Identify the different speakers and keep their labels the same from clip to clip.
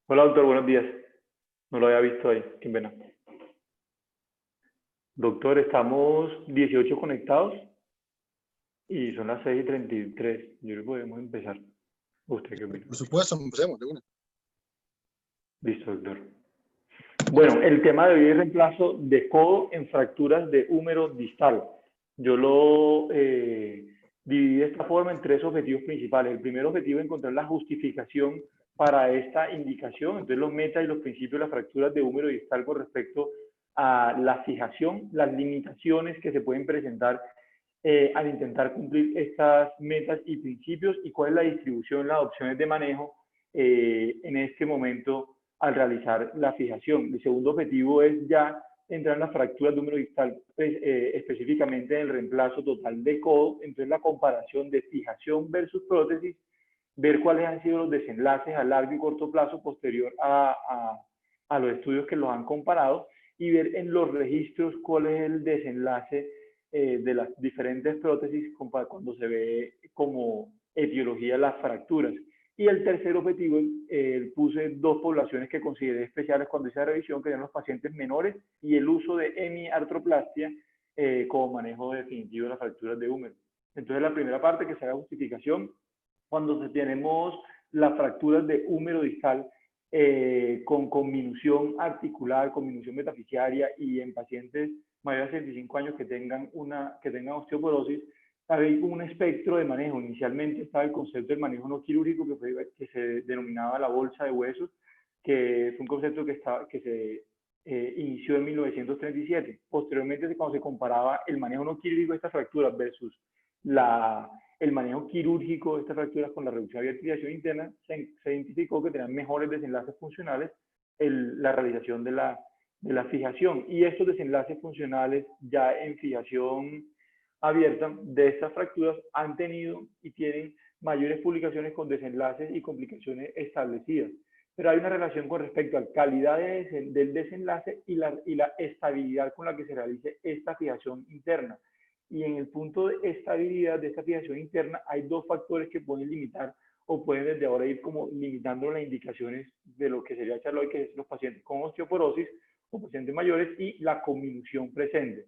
Speaker 1: Hola, doctor, buenos días. No lo había visto ahí. Qué pena. Doctor, estamos 18 conectados y son las 6:33. Yo creo que podemos empezar. ¿Usted qué opina?
Speaker 2: Por supuesto, empecemos de una.
Speaker 1: Listo, doctor. Bueno, el tema de hoy es reemplazo de codo en fracturas de húmero distal. Yo lo dividí de esta forma en tres objetivos principales. El primer objetivo es encontrar la justificación para esta indicación, entonces los metas y los principios de las fracturas de húmero distal con respecto a la fijación, las limitaciones que se pueden presentar al intentar cumplir estas metas y principios y cuál es la distribución, las opciones de manejo en este momento al realizar la fijación. El segundo objetivo es ya entrar en las fracturas de húmero distal, pues, específicamente en el reemplazo total de codo, entonces la comparación de fijación versus prótesis, ver cuáles han sido los desenlaces a largo y corto plazo posterior a los estudios que los han comparado y ver en los registros cuál es el desenlace de las diferentes prótesis cuando se ve como etiología las fracturas. Y el tercer objetivo, puse dos poblaciones que consideré especiales cuando hice la revisión, que eran los pacientes menores y el uso de hemiartroplastia como manejo definitivo de las fracturas de húmero. Entonces, la primera parte que se haga justificación, cuando tenemos las fracturas de húmero distal con conminución articular, conminución metafisiaria y en pacientes mayores de 65 años que tengan osteoporosis, hay un espectro de manejo. Inicialmente estaba el concepto del manejo no quirúrgico que se denominaba la bolsa de huesos, que fue un concepto que se inició en 1937. Posteriormente, cuando se comparaba el manejo no quirúrgico de estas fracturas versus el manejo quirúrgico de estas fracturas con la reducción de articulación interna, se identificó que tenían mejores desenlaces funcionales la realización de la fijación. Y estos desenlaces funcionales ya en fijación abierta de estas fracturas han tenido y tienen mayores publicaciones con desenlaces y complicaciones establecidas. Pero hay una relación con respecto a la calidad del desenlace y la estabilidad con la que se realice esta fijación interna. Y en el punto de estabilidad de esta fijación interna hay dos factores que pueden limitar o pueden desde ahora ir como limitando las indicaciones de lo que sería Charlotte, que es los pacientes con osteoporosis o pacientes mayores y la conminución presente.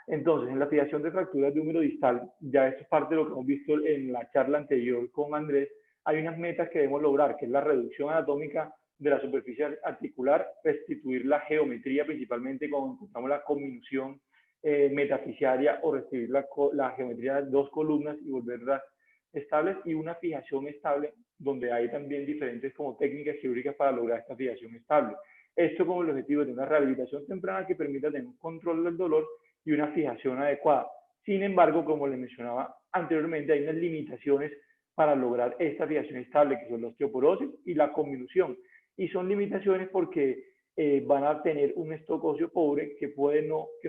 Speaker 1: Entonces, en la fijación de fracturas de húmero distal, ya esto es parte de lo que hemos visto en la charla anterior con Andrés, hay unas metas que debemos lograr, que es la reducción anatómica de la superficie articular, restituir la geometría, principalmente cuando encontramos la conminución metafisiaria, o restituir la geometría de dos columnas y volverlas estables, y una fijación estable, donde hay también diferentes como técnicas quirúrgicas para lograr esta fijación estable. Esto como el objetivo de una rehabilitación temprana que permita tener un control del dolor y una fijación adecuada. Sin embargo, como les mencionaba anteriormente, hay unas limitaciones para lograr esta fijación estable, que son la osteoporosis y la conminución. Y son limitaciones porque van a tener un stock óseo pobre que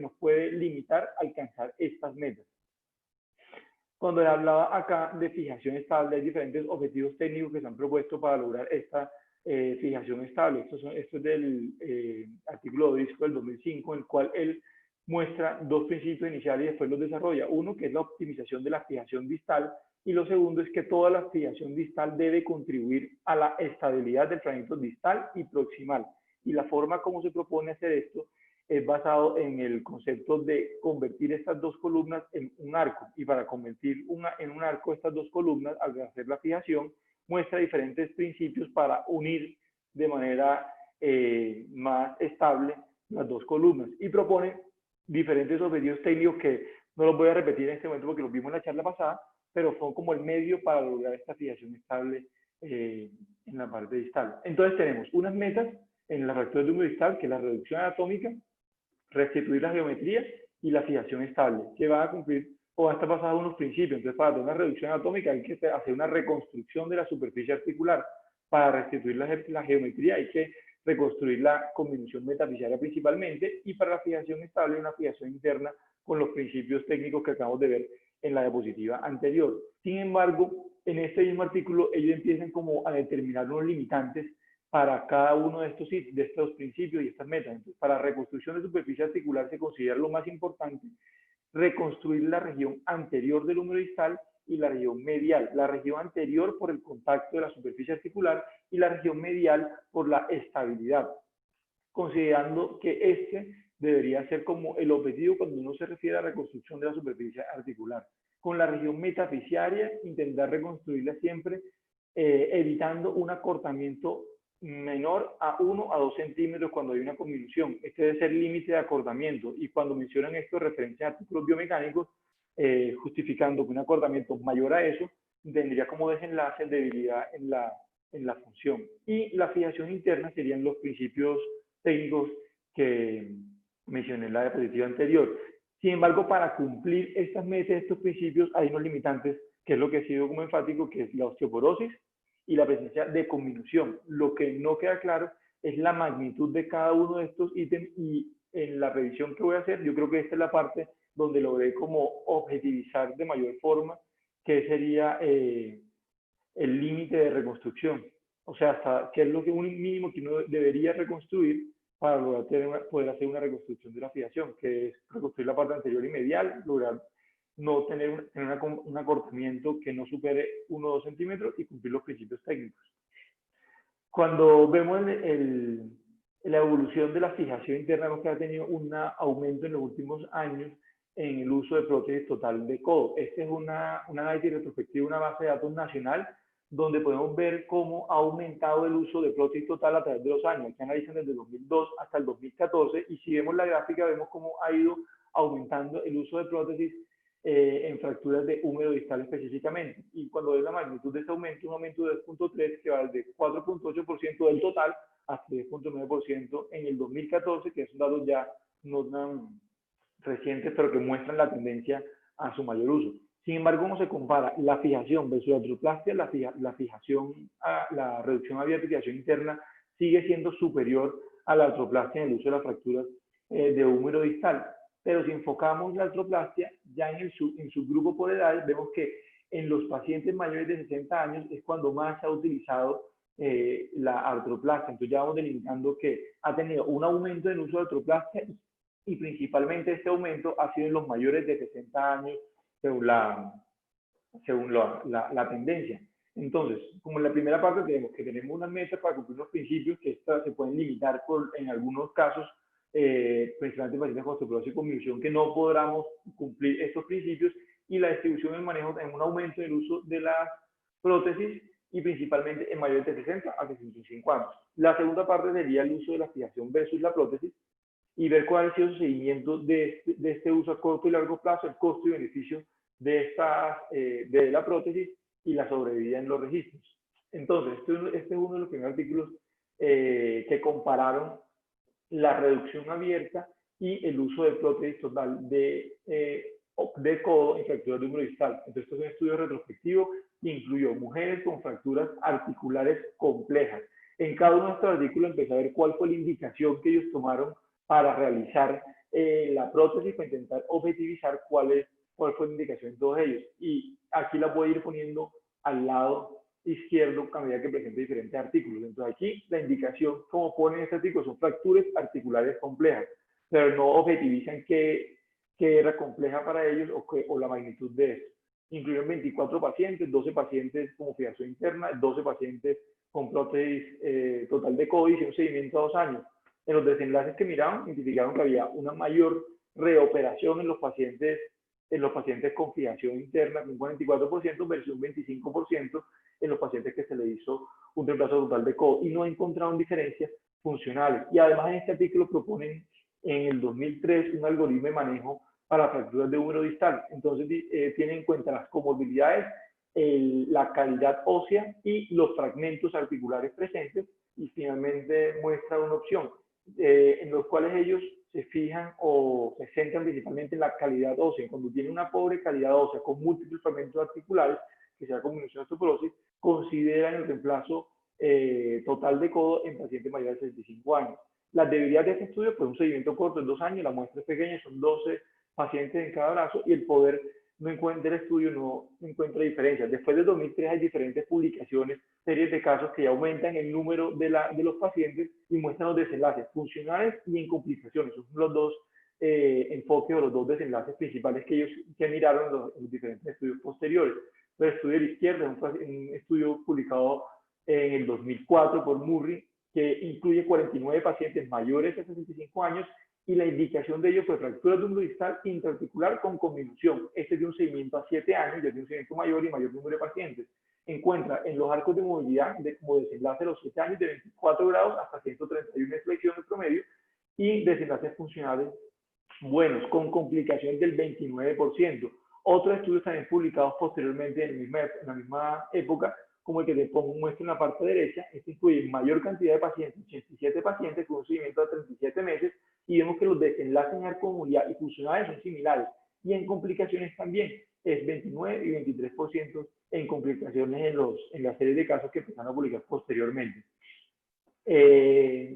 Speaker 1: nos puede limitar a alcanzar estas metas. Cuando le hablaba acá de fijación estable, hay diferentes objetivos técnicos que se han propuesto para lograr esta fijación estable. Esto es del artículo de Disco del 2005, en el cual él muestra dos principios iniciales y después los desarrolla. Uno, que es la optimización de la fijación distal, y lo segundo es que toda la fijación distal debe contribuir a la estabilidad del fragmento distal y proximal. Y la forma como se propone hacer esto es basado en el concepto de convertir estas dos columnas en un arco. Y para convertir en un arco estas dos columnas, al hacer la fijación, muestra diferentes principios para unir de manera más estable las dos columnas. Y propone diferentes objetivos técnicos que no los voy a repetir en este momento porque los vimos en la charla pasada, pero son como el medio para lograr esta fijación estable en la parte distal. Entonces tenemos unas metas en la fractura de húmero distal, que es la reducción anatómica, restituir la geometría y la fijación estable, que va a cumplir o va a estar basado en unos principios. Entonces, para tener una reducción anatómica hay que hacer una reconstrucción de la superficie articular. Para restituir la geometría hay que reconstruir la conminución metafisiaria principalmente, y para la fijación estable una fijación interna con los principios técnicos que acabamos de ver en la diapositiva anterior. Sin embargo, en este mismo artículo ellos empiezan como a determinar unos limitantes para cada uno de estos principios y estas metas. Entonces, para reconstrucción de superficie articular se considera lo más importante reconstruir la región anterior del húmero distal y la región medial. La región anterior por el contacto de la superficie articular y la región medial por la estabilidad, considerando que este debería ser como el objetivo cuando uno se refiere a la reconstrucción de la superficie articular. Con la región metafisiaria, intentar reconstruirla siempre, evitando un acortamiento menor a 1 a 2 centímetros cuando hay una conminución. Este debe ser el límite de acortamiento, y cuando mencionan esto referencia a artículos biomecánicos, justificando que un acortamiento mayor a eso tendría como desenlace debilidad en la función. Y la fijación interna serían los principios técnicos que mencioné en la diapositiva anterior. Sin embargo, para cumplir estas metas, estos principios, hay unos limitantes, que es lo que he sido como enfático, que es la osteoporosis y la presencia de conminución. Lo que no queda claro es la magnitud de cada uno de estos ítems, y en la revisión que voy a hacer, yo creo que esta es la parte donde logré como objetivizar de mayor forma qué sería el límite de reconstrucción. O sea, hasta qué es lo que un mínimo que uno debería reconstruir para lograr poder hacer una reconstrucción de la fijación, que es reconstruir la parte anterior y medial, lograr no tener un acortamiento que no supere 1 o 2 centímetros y cumplir los principios técnicos. Cuando vemos la evolución de la fijación interna, vemos que ha tenido un aumento en los últimos años en el uso de prótesis total de codo. Esta es una análisis retrospectiva, una base de datos nacional, donde podemos ver cómo ha aumentado el uso de prótesis total a través de los años. Aquí analizan desde el 2002 hasta el 2014, y si vemos la gráfica, vemos cómo ha ido aumentando el uso de prótesis en fracturas de húmero distal específicamente. Y cuando ves la magnitud de ese aumento, un aumento de 2.3, que va desde 4.8% del total hasta 10.9% en el 2014, que son datos ya no tan recientes, pero que muestran la tendencia a su mayor uso. Sin embargo, ¿cómo se compara la fijación versus la artroplastia? La reducción abierta y fijación interna sigue siendo superior a la artroplastia en el uso de las fracturas de húmero distal. Pero si enfocamos la artroplastia, ya en su grupo por edades, vemos que en los pacientes mayores de 60 años es cuando más se ha utilizado la artroplastia. Entonces ya vamos delimitando que ha tenido un aumento en el uso de artroplastia, y principalmente este aumento ha sido en los mayores de 60 años, según la tendencia. Entonces, como en la primera parte tenemos unas metas para cumplir los principios, que estas se pueden limitar en algunos casos, principalmente pacientes con osteoporosis y conminución, que no podamos cumplir estos principios, y la distribución del manejo en un aumento en el uso de las prótesis, y principalmente en mayores de 60 a 65 años. La segunda parte sería el uso de la fijación versus la prótesis, y ver cuál ha sido su seguimiento de este uso a corto y largo plazo, el costo y beneficio de la prótesis y la sobrevida en los registros. Entonces, este es uno de los primeros artículos que compararon la reducción abierta y el uso de prótesis total de codo en fracturas de húmero distal. Entonces, esto es un estudio retrospectivo que incluyó mujeres con fracturas articulares complejas. En cada uno de estos artículos empecé a ver cuál fue la indicación que ellos tomaron para realizar la prótesis, para intentar objetivizar cuál fue la indicación de todos ellos. Y aquí la voy a ir poniendo al lado izquierdo a medida que presente diferentes artículos. Entonces aquí la indicación, como pone en este artículo, son fracturas articulares complejas, pero no objetivizan qué era compleja para ellos o la magnitud de esto. Incluyeron 24 pacientes, 12 pacientes con fijación interna, 12 pacientes con prótesis total de codo, y un seguimiento a 2 años. En los desenlaces que miraron, identificaron que había una mayor reoperación en los pacientes con fijación interna, un 44% versus un 25% en los pacientes que se le hizo un reemplazo total de codo, y no encontraron diferencias funcionales. Y además en este artículo proponen en el 2003 un algoritmo de manejo para fracturas de húmero distal. Entonces tienen en cuenta las comorbilidades, la calidad ósea y los fragmentos articulares presentes, y finalmente muestra una opción en los cuales ellos se fijan o se centran principalmente en la calidad ósea. Cuando tiene una pobre calidad ósea con múltiples fragmentos articulares, que sea conminución de osteoporosis, consideran el reemplazo total de codo en pacientes mayores de 65 años. Las debilidades de este estudio, pues un seguimiento corto de 2 años, la muestra es pequeña, son 12 pacientes en cada brazo, y el poder del estudio no encuentra diferencias. Después de 2003 hay diferentes publicaciones, series de casos que ya aumentan el número de los pacientes y muestran los desenlaces funcionales y en complicaciones. Esos son los dos enfoques o los dos desenlaces principales que ellos que miraron los diferentes estudios posteriores. El estudio de la izquierda es un estudio publicado en el 2004 por Murray, que incluye 49 pacientes mayores de 65 años y la indicación de ellos fue fractura de húmero distal intraarticular con conminución. Este es de un seguimiento a 7 años, ya es de un seguimiento mayor y mayor número de pacientes. Encuentra en los arcos de movilidad como desenlace de los 7 años de 24 grados hasta 131 flexiones promedio y desenlaces funcionales buenos, con complicaciones del 29%. Otros estudios también publicados posteriormente en la misma época, como el que te muestro en la parte derecha, este incluye mayor cantidad de pacientes, 87 pacientes con un seguimiento de 37 meses, y vemos que los desenlaces en arco de movilidad y funcionales son similares, y en complicaciones también, es 29 y 23% en complicaciones en la serie de casos que empezaron a publicar posteriormente.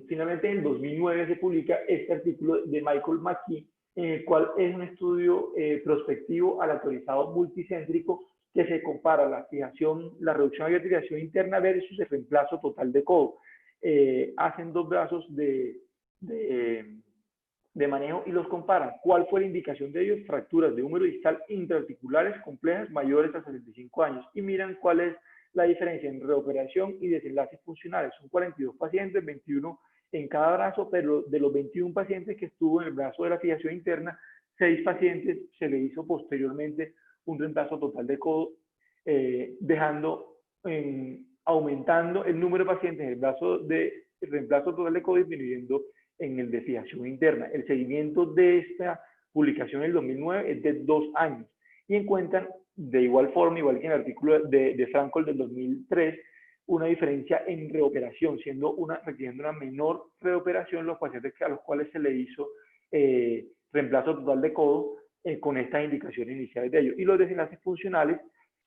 Speaker 1: Finalmente, en 2009 se publica este artículo de Michael McKee, en el cual es un estudio prospectivo aleatorizado multicéntrico que se compara la fijación, la reducción de fijación interna versus el reemplazo total de codo. Hacen dos brazos de manejo y los comparan. ¿Cuál fue la indicación de ellos? Fracturas de húmero distal intraarticulares complejas mayores a 65 años. Y miran cuál es la diferencia en reoperación y desenlaces funcionales. Son 42 pacientes, 21 en cada brazo, pero de los 21 pacientes que estuvo en el brazo de la fijación interna, 6 pacientes se le hizo posteriormente un reemplazo total de codo, aumentando el número de pacientes en el brazo de reemplazo total de codo, disminuyendo en el de fijación interna. El seguimiento de esta publicación en el 2009 es de 2 años y encuentran de igual forma, igual que en el artículo de Frankel del 2003, una diferencia en reoperación, requiriendo una menor reoperación los pacientes a los cuales se le hizo reemplazo total de codo con estas indicaciones iniciales de ellos. Y los desenlaces funcionales,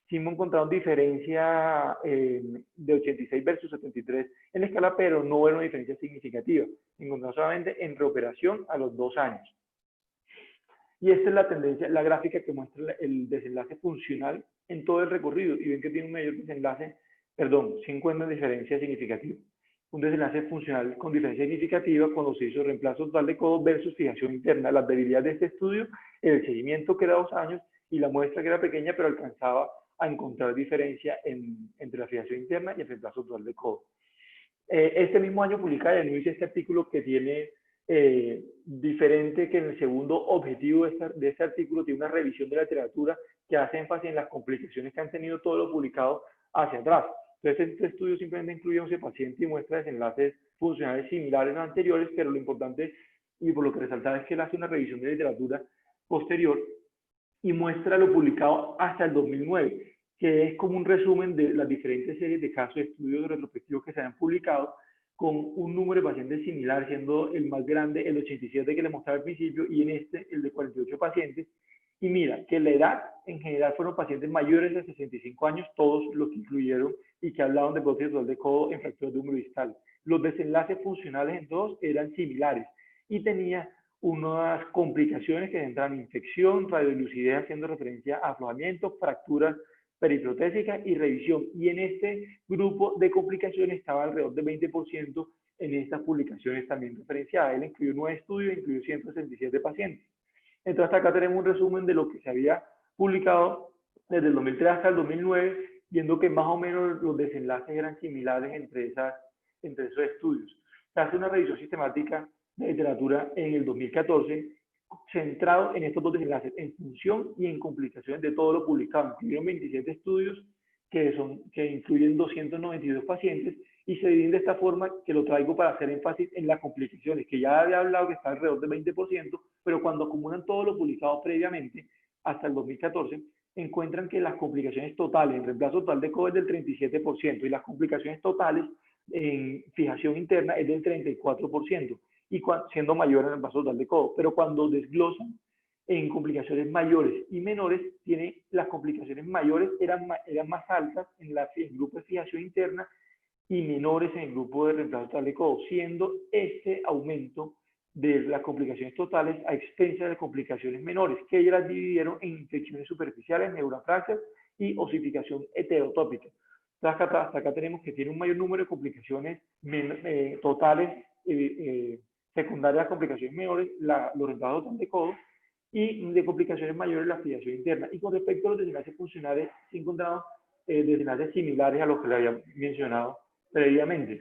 Speaker 1: sí hemos encontrado diferencia de 86 versus 73 en la escala, pero no era una diferencia significativa. Encontramos solamente en reoperación a los 2 años. Y esta es la tendencia, la gráfica que muestra el desenlace funcional en todo el recorrido. Y ven que tiene un mayor desenlace, se encuentra diferencia significativa. Un desenlace funcional con diferencia significativa cuando se hizo reemplazo total de codo versus fijación interna. Las debilidades de este estudio, el seguimiento que era 2 años y la muestra que era pequeña, pero alcanzaba a encontrar diferencia entre la fijación interna y el reemplazo total de codo. Este mismo año publica el NICE este artículo que tiene diferente que en el segundo objetivo de este artículo, tiene una revisión de la literatura que hace énfasis en las complicaciones que han tenido todo lo publicado hacia atrás. Entonces, este estudio simplemente incluye 11 pacientes y muestra desenlaces funcionales similares a los anteriores, pero lo importante y por lo que resaltar es que él hace una revisión de literatura posterior y muestra lo publicado hasta el 2009, que es como un resumen de las diferentes series de casos de estudios retrospectivos que se han publicado, con un número de pacientes similar, siendo el más grande el 87 que les mostraba al principio, y en este el de 48 pacientes. Y mira, que la edad en general fueron pacientes mayores de 65 años, todos los que incluyeron y que hablaban de prótesis total de codo en fracturas de húmero distal. Los desenlaces funcionales en todos eran similares y tenía unas complicaciones que entran en infección, radiolucidez haciendo referencia a aflojamiento, fracturas periprotésicas y revisión. Y en este grupo de complicaciones estaba alrededor del 20% en estas publicaciones también referenciadas. Él incluyó 9 estudios, incluyó 167 pacientes. Entonces acá tenemos un resumen de lo que se había publicado desde el 2003 hasta el 2009, viendo que más o menos los desenlaces eran similares entre esos estudios. Se hace una revisión sistemática de literatura en el 2014, centrado en estos dos desenlaces, en función y en complicaciones de todo lo publicado. Incluyeron 27 estudios que incluyen 292 pacientes y se dividen de esta forma, que lo traigo para hacer énfasis en las complicaciones, que ya había hablado que está alrededor del 20%, pero cuando acumulan todo lo publicado previamente, hasta el 2014, encuentran que las complicaciones totales en reemplazo total de codo es del 37% y las complicaciones totales en fijación interna es del 34%, y siendo mayor en el reemplazo total de codo. Pero cuando desglosan en complicaciones mayores y menores, las complicaciones mayores eran más altas en el grupo de fijación interna y menores en el grupo de reemplazo total de codo, siendo este aumento de las complicaciones totales a expensa de las complicaciones menores, que ellas las dividieron en infecciones superficiales, neurofraxias y osificación heterotópica. Hasta acá tenemos que tiene un mayor número de complicaciones totales secundarias, complicaciones menores, los reemplazos total de codo, y de complicaciones mayores la afiliación interna. Y con respecto a los desenlaces funcionales, sí encontramos desenlaces similares a los que le había mencionado previamente.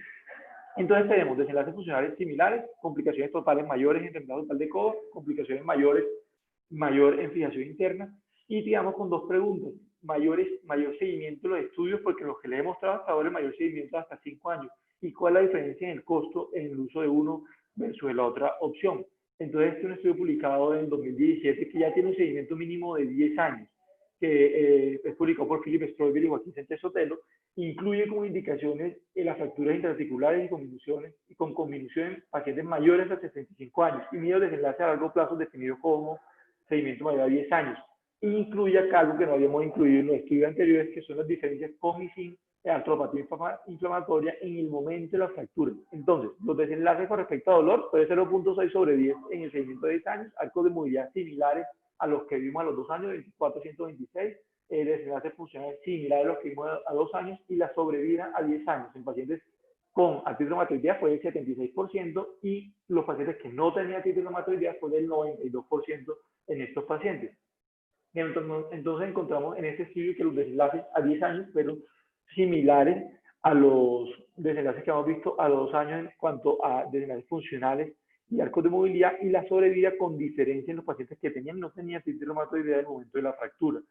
Speaker 1: Entonces tenemos desenlaces funcionales similares, complicaciones totales mayores en reemplazo total de codo, complicaciones mayores, mayor en fijación interna, y digamos con dos preguntas: mayor seguimiento de los estudios, porque los que les he mostrado hasta ahora, el mayor seguimiento hasta 5 años, y cuál es la diferencia en el costo en el uso de uno versus la otra opción. Entonces, este es un estudio publicado en 2017 que ya tiene un seguimiento mínimo de 10 años, que es publicado por Philip Stroebel y Joaquín Sánchez Sotelo. Incluye como indicaciones en las fracturas intraarticulares y con conminución en pacientes mayores a 65 años, y mide desenlace a largo plazo definido como seguimiento mayor a 10 años. Incluye acá algo que no habíamos incluido en los estudios anteriores, que son las diferencias con y sin artropatía inflamatoria en el momento de la fractura. Entonces, los desenlaces con respecto a dolor puede ser 0.6 sobre 10 en el seguimiento de 10 años, arcos de movilidad similares a los que vimos a los 2 años, 24-126, desenlaces funcionales similares a los que vimos a 2 años, y la sobrevida a 10 años en pacientes con artritis reumatoidea fue del 76%, y los pacientes que no tenían artritis reumatoidea fue del 92% en estos pacientes. Entonces encontramos en este estudio que los desenlaces a 10 años fueron similares a los desenlaces que hemos visto a 2 años en cuanto a desenlaces funcionales y arcos de movilidad, y la sobrevida con diferencia en los pacientes que no tenían artritis reumatoidea en el momento de la fractura.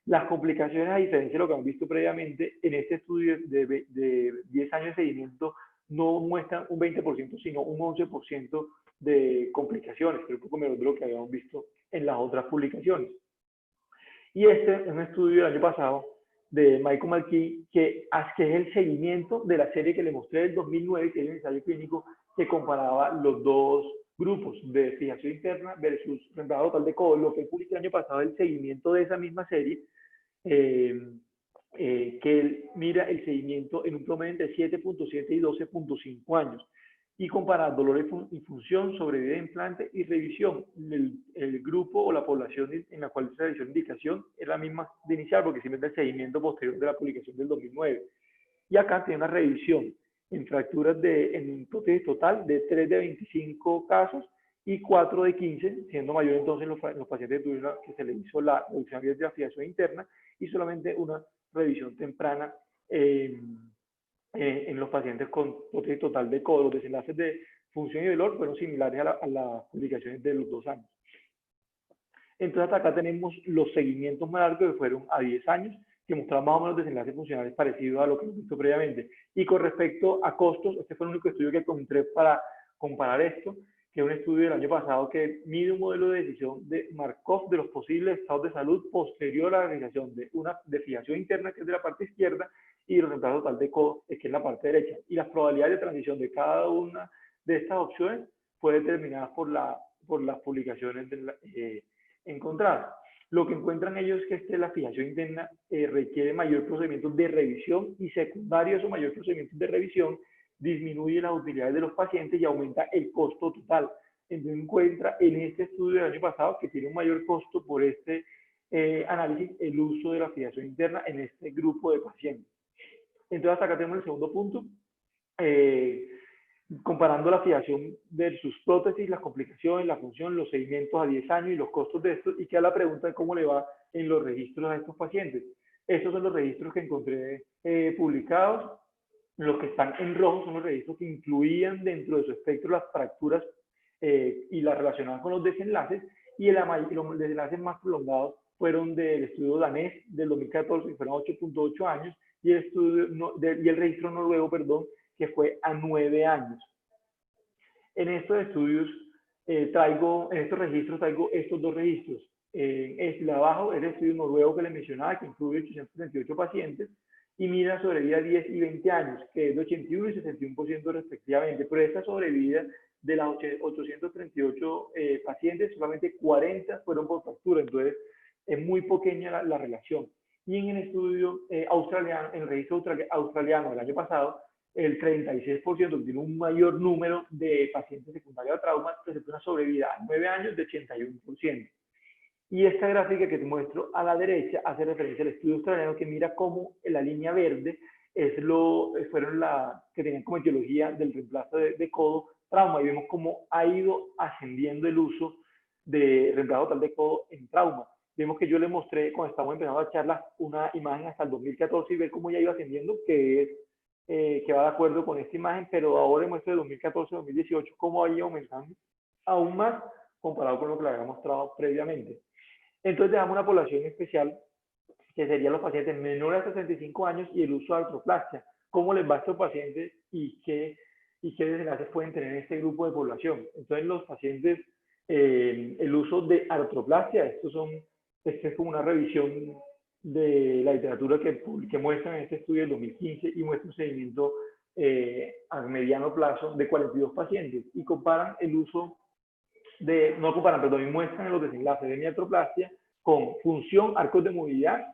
Speaker 1: Las complicaciones, a diferencia de lo que hemos visto previamente, en este estudio de 10 años de seguimiento no muestran un 20%, sino un 11% de complicaciones, pero un poco menos de lo que habíamos visto en las otras publicaciones. Y este es un estudio del año pasado de Michael McKee, que es el seguimiento de la serie que le mostré del 2009, que es el ensayo clínico que comparaba los dos grupos de fijación interna versus reemplazo total de codo. Lo que publicó el año pasado es el seguimiento de esa misma serie, que mira el seguimiento en un promedio entre 7.7 y 12.5 años, y comparar dolor y función, sobrevida de implante y revisión. El grupo o la población en la cual se realizó la indicación es la misma de inicial, porque simplemente el seguimiento posterior de la publicación del 2009. Y acá tiene una revisión en fracturas en prótesis total de 3 de 25 casos y 4 de 15, siendo mayor entonces los pacientes que se les hizo la reducción de la fijación interna, y solamente una revisión temprana en los pacientes con prótesis total de codo. Los desenlaces de función y dolor fueron similares a las publicaciones de los 2 años. Entonces, hasta acá tenemos los seguimientos más largos, que fueron a 10 años, que mostraban más o menos desenlaces funcionales parecidos a lo que hemos visto previamente. Y con respecto a costos, este fue el único estudio que encontré para comparar esto, que es un estudio del año pasado que mide un modelo de decisión de Markov de los posibles estados de salud posterior a la realización de una fijación interna, que es de la parte izquierda, y el reemplazo total de codo, que es la parte derecha. Y las probabilidades de transición de cada una de estas opciones fue determinada por las publicaciones encontradas. Lo que encuentran ellos es que la fijación interna requiere mayor procedimiento de revisión, y secundario a esos mayores procedimientos de revisión disminuye las utilidades de los pacientes y aumenta el costo total. Entonces encuentra en este estudio del año pasado que tiene un mayor costo por este análisis el uso de la fijación interna en este grupo de pacientes. Entonces, hasta acá tenemos el segundo punto, comparando la fijación versus prótesis, las complicaciones, la función, los seguimientos a 10 años y los costos de esto, y queda la pregunta de cómo le va en los registros a estos pacientes. Estos son los registros que encontré publicados. Los que están en rojo son los registros que incluían dentro de su espectro las fracturas y las relacionadas con los desenlaces, y los desenlaces más prolongados fueron del estudio danés del 2014, que fueron 8.8 años, y el registro noruego, que fue a 9 años. En estos estudios en estos registros traigo estos dos registros. El de abajo es el estudio noruego que les mencionaba, que incluye 838 pacientes, y mira sobrevida 10 y 20 años, que es de 81 y 61% respectivamente. Pero esta sobrevida de las 838 pacientes, solamente 40 fueron por fractura, entonces es muy pequeña la relación. Y en el estudio australiano, en el registro australiano del año pasado, el 36%, que tiene un mayor número de pacientes secundarios a trauma, presentó una sobrevida a 9 años de 81%. Y esta gráfica que te muestro a la derecha hace referencia al estudio australiano, que mira cómo la línea verde fueron que tenían como etiología del reemplazo de codo trauma, y vemos cómo ha ido ascendiendo el uso de reemplazo total de codo en trauma. Vemos que yo le mostré, cuando estamos empezando la charla, una imagen hasta el 2014 y ver cómo ya iba ascendiendo, que va de acuerdo con esta imagen, pero ahora muestra de 2014-2018 cómo ha ido aumentando aún más comparado con lo que le había mostrado previamente. Entonces dejamos una población especial que serían los pacientes menores a 65 años y el uso de artroplastia. ¿Cómo les va a estos pacientes y qué desenlaces pueden tener en este grupo de población? Entonces los pacientes, el uso de artroplastia, esto es como una revisión de la literatura que muestra en este estudio del 2015 y muestra un seguimiento a mediano plazo de 42 pacientes y comparan el uso no comparan, perdón, y muestran los desenlaces de miartroplastia con función, arcos de movilidad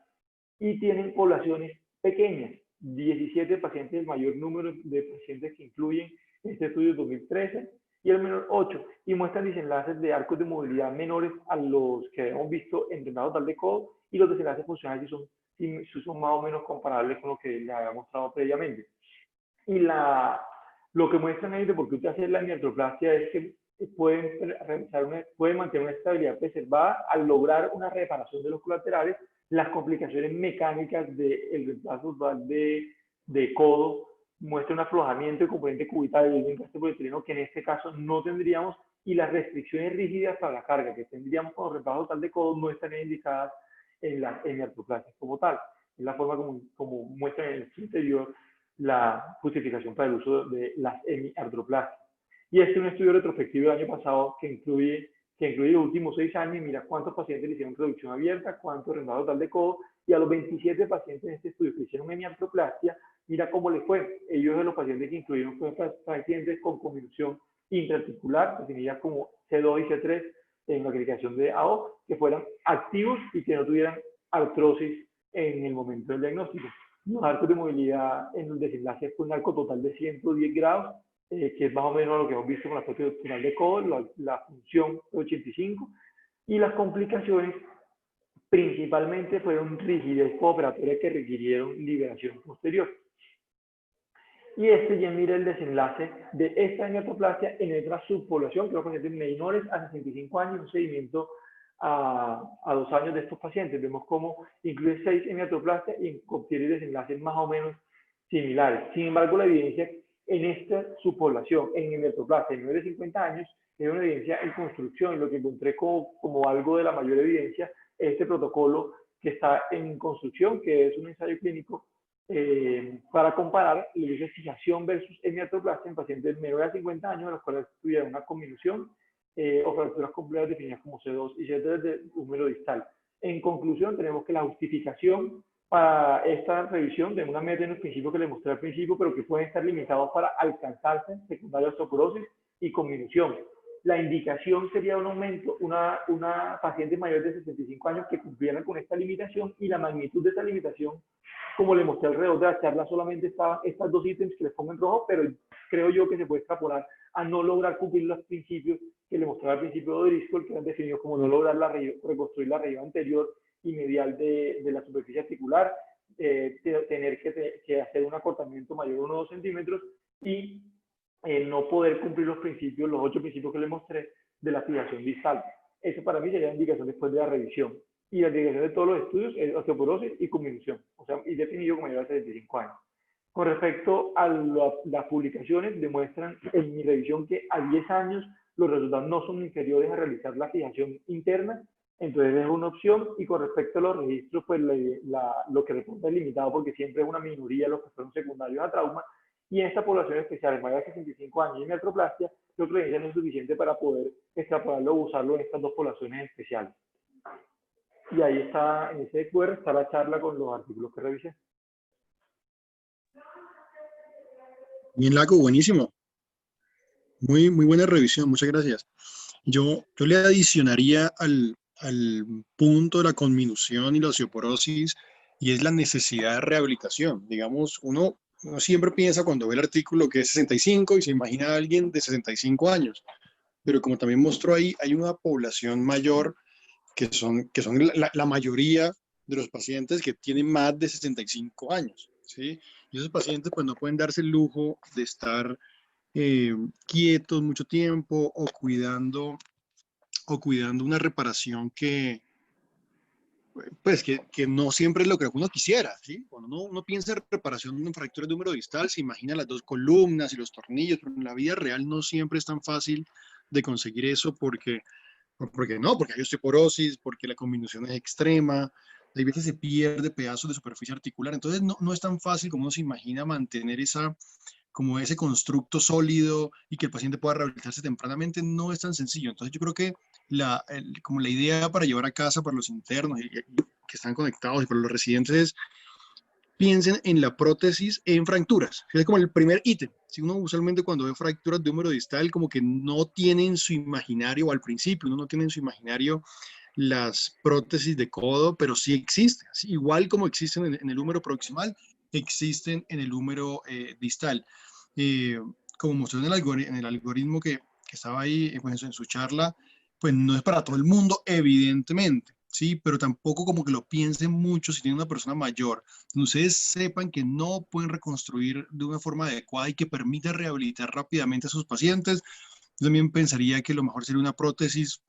Speaker 1: y tienen poblaciones pequeñas, 17 pacientes, el mayor número de pacientes que incluyen este estudio de 2013 y el menor 8, y muestran desenlaces de arcos de movilidad menores a los que hemos visto en reemplazo total de codo, y los desenlaces funcionales son más o menos comparables con lo que les había mostrado previamente. Y lo que muestran ahí de por qué usted hace la miartroplastia es que pueden mantener una estabilidad preservada al lograr una reparación de los colaterales. Las complicaciones mecánicas del reemplazo total de codo muestran un aflojamiento de componente cubital del encaste polietileno que en este caso no tendríamos, y las restricciones rígidas para la carga que tendríamos con el reemplazo total de codo no están indicadas en la miartroplastia como tal. Es la forma como muestra en el interior la justificación para el uso de las hemiartroplastias. Y este es un estudio retrospectivo del año pasado que incluye los últimos 6 años y mira cuántos pacientes le hicieron reducción abierta, cuánto reemplazo total de codo, y a los 27 pacientes en este estudio que hicieron hemiartroplastia, mira cómo les fue. Ellos de los pacientes que incluyeron fueron pacientes con convulsión intraarticular, definida como C2 y C3 en la calificación de AO, que fueran activos y que no tuvieran artrosis en el momento del diagnóstico. Los arcos de movilidad en el desenlace fue un arco total de 110 grados, que es más o menos lo que hemos visto con la prótesis opcional de codo, la función 85, y las complicaciones principalmente fueron rigidez postoperatoria que requirieron liberación posterior. Y este ya mira el desenlace de esta hemiartroplastia en otra subpoblación, que son pacientes menores a 65 años, un seguimiento a 2 años de estos pacientes. Vemos cómo incluye 6 hemiartroplastias y obtiene desenlaces más o menos similares. Sin embargo, la evidencia en esta subpoblación, en hemiartroplastia de menores de 50 años, es una evidencia en construcción. Lo que encontré como algo de la mayor evidencia es este protocolo que está en construcción, que es un ensayo clínico para comparar el uso de fijación versus hemiartroplastia en pacientes menores de 50 años, a los cuales tuvieron una conminución o fracturas complejas definidas como C2 y C3 de húmero distal. En conclusión, tenemos que la justificación para esta revisión de una meta en los principios que les mostré al principio, pero que pueden estar limitados para alcanzarse secundaria osteoporosis y conminución. La indicación sería un aumento, una paciente mayor de 65 años que cumpliera con esta limitación, y la magnitud de esta limitación, como le mostré alrededor de la charla, solamente estaban estas 2 ítems que les pongo en rojo, pero creo yo que se puede extrapolar a no lograr cumplir los principios que le mostraba al principio de Driscoll, que eran definidos como no lograr reconstruir la raíz anterior y medial de la superficie articular, tener que hacer un acortamiento mayor de 1 o 2 centímetros y no poder cumplir los 8 principios que les mostré de la fijación distal. Eso para mí sería la indicación después de la revisión. Y la indicación de todos los estudios es osteoporosis y conminución, o sea, y definido como mayor de 75 años. Con respecto a las publicaciones, demuestran en mi revisión que a 10 años los resultados no son inferiores a realizar la fijación interna, entonces es una opción. Y con respecto a los registros, pues lo que reporta es limitado porque siempre es una minoría los que fueron secundarios a trauma, y en esta población especial, en mayores de 65 años y hemiartroplastia, creo que la evidencia no es suficiente para poder extrapolarlo o usarlo en estas 2 poblaciones especiales. Y ahí está, en ese QR está la charla con los artículos que revisé.
Speaker 2: Bien, Laco, buenísimo. Muy buena revisión, muchas gracias. Yo le adicionaría al punto de la conminución y la osteoporosis, y es la necesidad de rehabilitación. Digamos, uno siempre piensa cuando ve el artículo que es 65 y se imagina a alguien de 65 años, pero como también mostró ahí, hay una población mayor que son la mayoría de los pacientes que tienen más de 65 años, ¿sí? Y esos pacientes pues no pueden darse el lujo de estar quietos mucho tiempo o cuidando una reparación que, pues, que no siempre es lo que uno quisiera, ¿sí? Cuando uno piensa en reparación de una fractura de húmero distal, se imagina las dos columnas y los tornillos, pero en la vida real no siempre es tan fácil de conseguir eso porque hay osteoporosis, porque la combinación es extrema, hay veces se pierde pedazos de superficie articular, entonces no es tan fácil como uno se imagina mantener como ese constructo sólido y que el paciente pueda rehabilitarse tempranamente, no es tan sencillo. Entonces yo creo que como la idea para llevar a casa para los internos que están conectados y para los residentes es piensen en la prótesis en fracturas. Es como el primer ítem. Si uno usualmente cuando ve fracturas de húmero distal, como que no tiene en su imaginario, o al principio uno no tiene en su imaginario las prótesis de codo, pero sí existen. Así, igual como existen en el húmero proximal, existen en el húmero distal. Eh, Como mostró en el algoritmo que estaba ahí pues, en su charla, pues no es para todo el mundo, evidentemente, ¿sí? Pero tampoco como que lo piensen mucho si tienen una persona mayor. Ustedes sepan que no pueden reconstruir de una forma adecuada y que permita rehabilitar rápidamente a sus pacientes. Yo también pensaría que lo mejor sería una prótesis,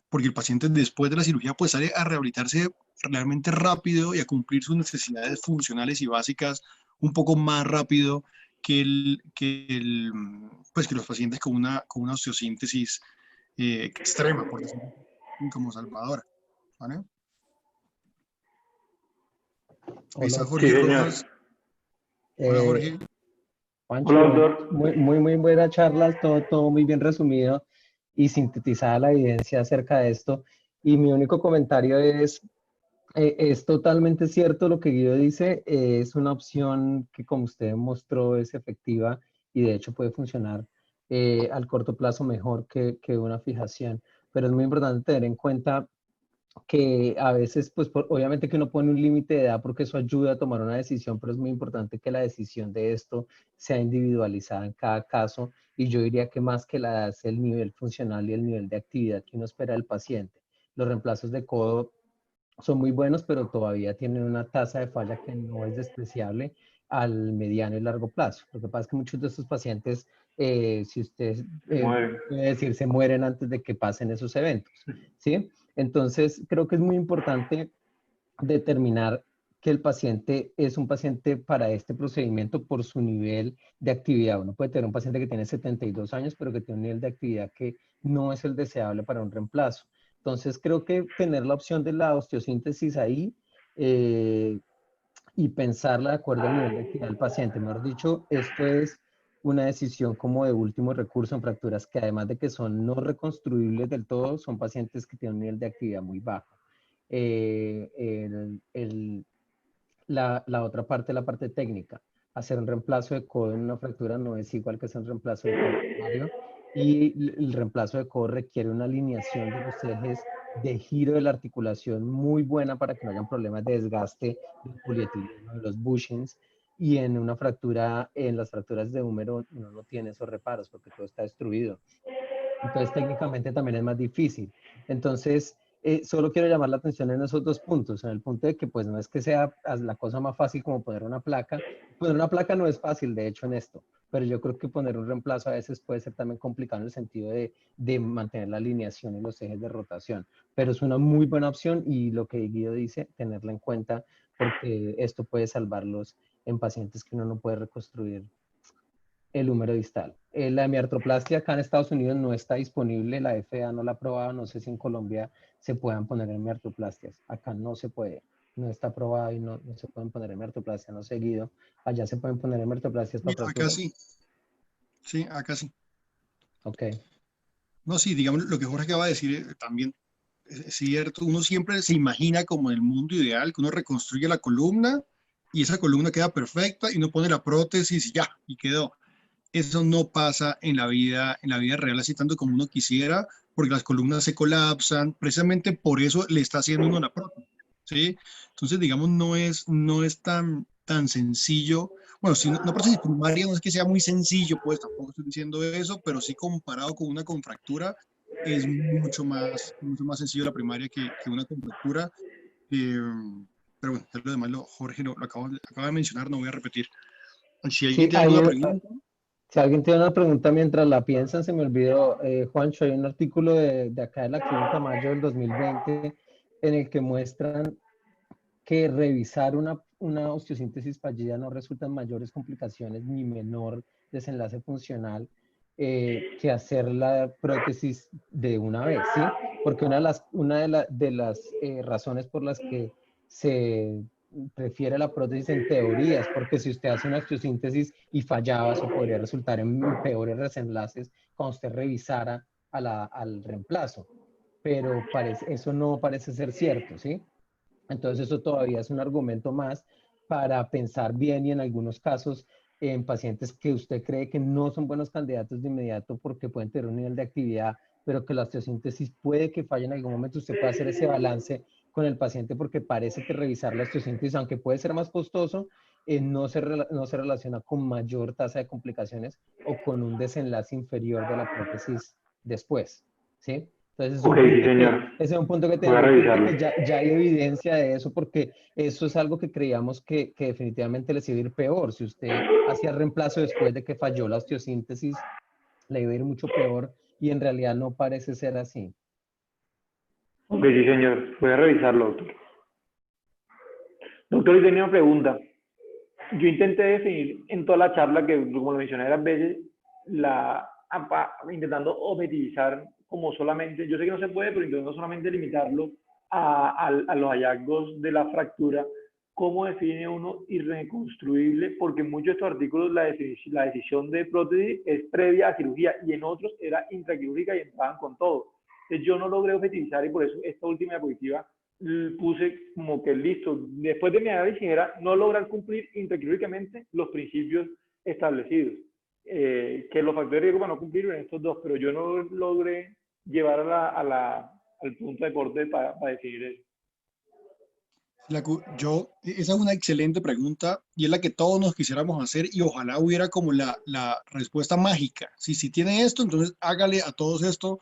Speaker 2: porque el paciente después de la cirugía pues sale a rehabilitarse realmente rápido y a cumplir sus necesidades funcionales y básicas un poco más rápido pues que los pacientes con una osteosíntesis extrema, por decirlo así, como Salvador. ¿Vale? Ahí está
Speaker 3: Hola,
Speaker 1: Sí,
Speaker 2: Jorge
Speaker 1: señor.
Speaker 2: Rojas. Hola
Speaker 3: eh,
Speaker 2: Jorge.
Speaker 1: Hola,
Speaker 3: Juancho,
Speaker 1: doctor.
Speaker 3: muy buena charla, todo muy bien resumido y sintetizada la evidencia acerca de esto. Y mi único comentario es totalmente cierto lo que Guido dice, es una opción que como usted mostró es efectiva y de hecho puede funcionar al corto plazo mejor que una fijación, pero es muy importante tener en cuenta que a veces, pues obviamente que uno pone un límite de edad porque eso ayuda a tomar una decisión, pero es muy importante que la decisión de esto sea individualizada en cada caso y yo diría que más que la edad es el nivel funcional y el nivel de actividad que uno espera del paciente. Los reemplazos de codo son muy buenos, pero todavía tienen una tasa de falla que no es despreciable al mediano y largo plazo. Lo que pasa es que muchos de estos pacientes, si usted
Speaker 1: Muere.
Speaker 3: puede decir, se mueren antes de que pasen esos eventos, ¿sí? Entonces, creo que es muy importante determinar que el paciente es un paciente para este procedimiento por su nivel de actividad. Uno puede tener un paciente que tiene 72 años, pero que tiene un nivel de actividad que no es el deseable para un reemplazo. Entonces, creo que tener la opción de la osteosíntesis ahí eh, y pensarla de acuerdo al nivel de actividad del paciente. Mejor dicho, esto es una decisión como de último recurso en fracturas que además de que son no reconstruibles del todo, son pacientes que tienen un nivel de actividad muy bajo. Eh, el, el, la otra parte, la parte técnica. Hacer un reemplazo de codo en una fractura no es igual que hacer un reemplazo de codo primario y el reemplazo de codo requiere una alineación de los ejes de giro de la articulación muy buena para que no hayan problemas de desgaste del polietileno, de los bushings. Y en una fractura, en las fracturas de húmero, uno no tiene esos reparos porque todo está destruido. Entonces, técnicamente también es más difícil. Entonces, solo quiero llamar la atención en esos dos puntos, en el punto de que pues no es que sea la cosa más fácil como poner una placa. Poner una placa no es fácil, de hecho, en esto, pero yo creo que poner un reemplazo a veces puede ser también complicado en el sentido de mantener la alineación y los ejes de rotación. Pero es una muy buena opción y lo que Guido dice, tenerla en cuenta porque esto puede salvarlos en pacientes que uno no puede reconstruir el húmero distal. La hemiartroplastia acá en Estados Unidos no está disponible, la FDA no la ha aprobado, no sé si en Colombia se puedan poner hemiartroplastias. Acá no se puede, no está aprobado y no se pueden poner hemiartroplastia, no seguido. Allá se pueden poner hemiartroplastias para
Speaker 2: Mira, acá
Speaker 3: fracturas.
Speaker 2: sí, acá sí.
Speaker 3: Ok.
Speaker 2: No, sí, digamos, lo que Jorge acaba de decir también es cierto. Uno siempre se imagina como en el mundo ideal, que uno reconstruye la columna y esa columna queda perfecta y uno pone la prótesis y ya, y quedó. Eso no pasa en la vida real así tanto como uno quisiera, porque las columnas se colapsan, precisamente por eso le está haciendo uno la prótesis, ¿sí? Entonces, digamos, no es tan sencillo. Bueno, si una prótesis primaria no es que sea muy sencillo, pues tampoco estoy diciendo eso, pero sí comparado con una contractura, es mucho más sencillo la primaria que una contractura. Eh, pero bueno, lo demás Jorge lo acaba de mencionar, no voy a repetir. Si alguien
Speaker 3: Sí,
Speaker 2: tiene alguna pregunta.
Speaker 3: Si alguien tiene una pregunta mientras la piensan, se me olvidó, Juancho, hay un artículo de acá de la Clínica Mayo del 2020 en el que muestran que revisar una osteosíntesis fallida no resulta en mayores complicaciones ni menor desenlace funcional que hacer la prótesis de una vez, ¿sí? Porque una de las razones por las que se prefiere la prótesis en teoría es porque si usted hace una osteosíntesis y fallaba, eso podría resultar en peores desenlaces cuando usted revisara al reemplazo. Pero eso no parece ser cierto, ¿sí? Entonces eso todavía es un argumento más para pensar bien y en algunos casos en pacientes que usted cree que no son buenos candidatos de inmediato porque pueden tener un nivel de actividad, pero que la osteosíntesis puede que falle en algún momento. Usted puede hacer ese balance con el paciente porque parece que revisar la osteosíntesis, aunque puede ser más costoso, no se relaciona con mayor tasa de complicaciones o con un desenlace inferior de la prótesis después, ¿sí? Entonces
Speaker 1: Ok, sí, señor.
Speaker 3: ese es un punto que
Speaker 1: Voy a
Speaker 3: tenemos en cuenta,
Speaker 1: revisarlo.
Speaker 3: que ya hay evidencia de eso, porque eso es algo que creíamos que definitivamente les iba a ir peor. Si usted hacía reemplazo después de que falló la osteosíntesis, le iba a ir mucho peor y en realidad no parece ser así.
Speaker 1: Ok, sí, señor. Voy a revisarlo, doctor. Doctor, y tenía una pregunta. Yo intenté definir en toda la charla, que como lo mencioné varias veces, intentando objetivizar como solamente, yo sé que no se puede, pero intentando solamente limitarlo a los hallazgos de la fractura. ¿Cómo define uno irreconstruible? Porque en muchos de estos artículos la decisión de prótesis es previa a cirugía y en otros era intraquirúrgica y entraban con todo. Entonces yo no logré objetivizar y por eso esta última diapositiva puse como que listo, después de mi análisis era no lograr cumplir intraquirúrgicamente los principios establecidos, que los factores de riesgo para no cumplir en estos dos, pero yo no logré llevar al punto de corte para definir eso.
Speaker 2: Esa es una excelente pregunta y es la que todos nos quisiéramos hacer y ojalá hubiera como la respuesta mágica. Si tiene esto, entonces hágale a todos esto.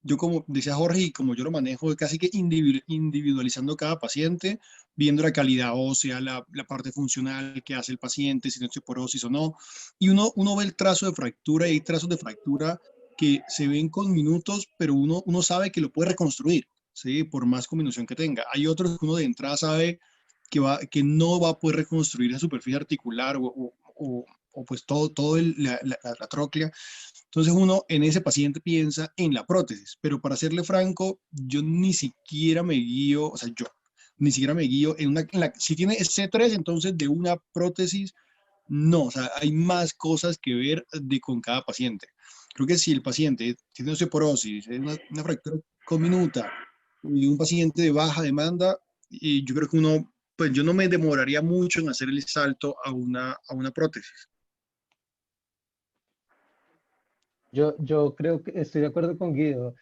Speaker 2: Yo como decía Jorge y como yo lo manejo, casi que individualizando cada paciente, viendo la calidad ósea, la parte funcional que hace el paciente, si tiene osteoporosis o no. Y uno ve el trazo de fractura y hay trazos de fractura que se ven con minutos, pero uno sabe que lo puede reconstruir. ¿Sí? Por más combinación que tenga. Hay otros que uno de entrada sabe que no va a poder reconstruir la superficie articular o pues todo la tróclea. Entonces uno en ese paciente piensa en la prótesis, pero para serle franco, yo ni siquiera me guío, o sea, yo ni siquiera me guío si tiene C3, entonces de una prótesis, no, o sea, hay más cosas que ver con cada paciente. Creo que si el paciente tiene osteoporosis, es una fractura conminuta, y un paciente de baja demanda, y yo creo que pues yo no me demoraría mucho en hacer el salto a una prótesis.
Speaker 3: Yo creo que estoy de acuerdo con Guido.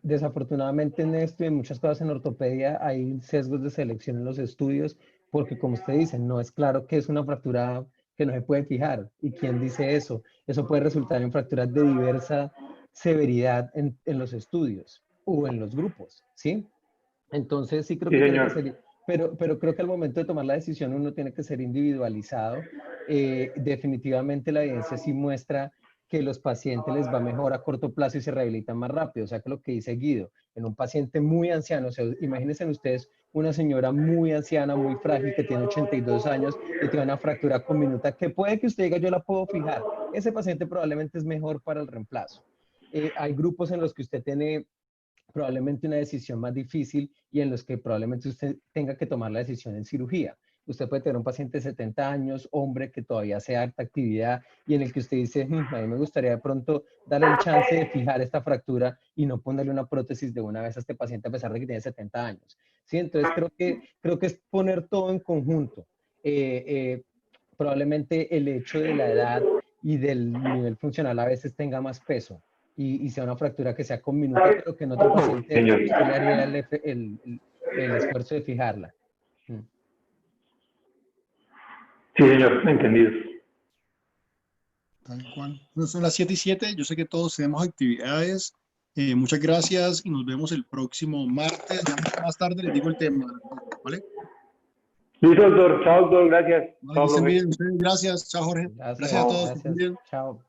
Speaker 3: Desafortunadamente en esto y en muchas cosas en ortopedia hay sesgos de selección en los estudios porque como usted dice, no es claro que es una fractura que no se puede fijar. ¿Y quién dice eso? Eso puede resultar en fracturas de diversa severidad en los estudios o en los grupos, ¿sí? Entonces sí creo
Speaker 1: Sí,
Speaker 3: que tiene que
Speaker 1: señor.
Speaker 3: ser, pero creo que al momento de tomar la decisión uno tiene que ser individualizado. Definitivamente la evidencia sí muestra que los pacientes les va mejor a corto plazo y se rehabilitan más rápido. O sea que lo que dice Guido, en un paciente muy anciano, o sea, imagínense ustedes una señora muy anciana, muy frágil, que tiene 82 años y tiene una fractura conminuta, que puede que usted diga, yo la puedo fijar. Ese paciente probablemente es mejor para el reemplazo. Hay grupos en los que usted tiene probablemente una decisión más difícil y en los que probablemente usted tenga que tomar la decisión en cirugía. Usted puede tener un paciente de 70 años, hombre, que todavía hace alta actividad y en el que usted dice, a mí me gustaría de pronto darle el chance de fijar esta fractura y no ponerle una prótesis de una vez a este paciente a pesar de que tiene 70 años. ¿Sí? Entonces creo que es poner todo en conjunto. Probablemente el hecho de la edad y del nivel funcional a veces tenga más peso y sea una fractura que sea conminuta, pero que en otro paciente
Speaker 1: Señor.
Speaker 3: usted le haría el esfuerzo de fijarla.
Speaker 1: Sí, señor. Entendido.
Speaker 2: Tal cual. Bueno, son las 7:07. Yo sé que todos tenemos actividades. Muchas gracias y nos vemos el próximo martes. Ya más tarde les digo el tema, ¿vale?
Speaker 1: Listo, doctor. Chao, doctor. Gracias.
Speaker 2: Vale,
Speaker 1: Chao,
Speaker 2: que estén
Speaker 1: profe.
Speaker 2: bien. Ustedes, gracias. Chao, Jorge.
Speaker 3: Gracias,
Speaker 2: Gracias a todos. que estén
Speaker 3: gracias.
Speaker 2: bien.
Speaker 3: Chao.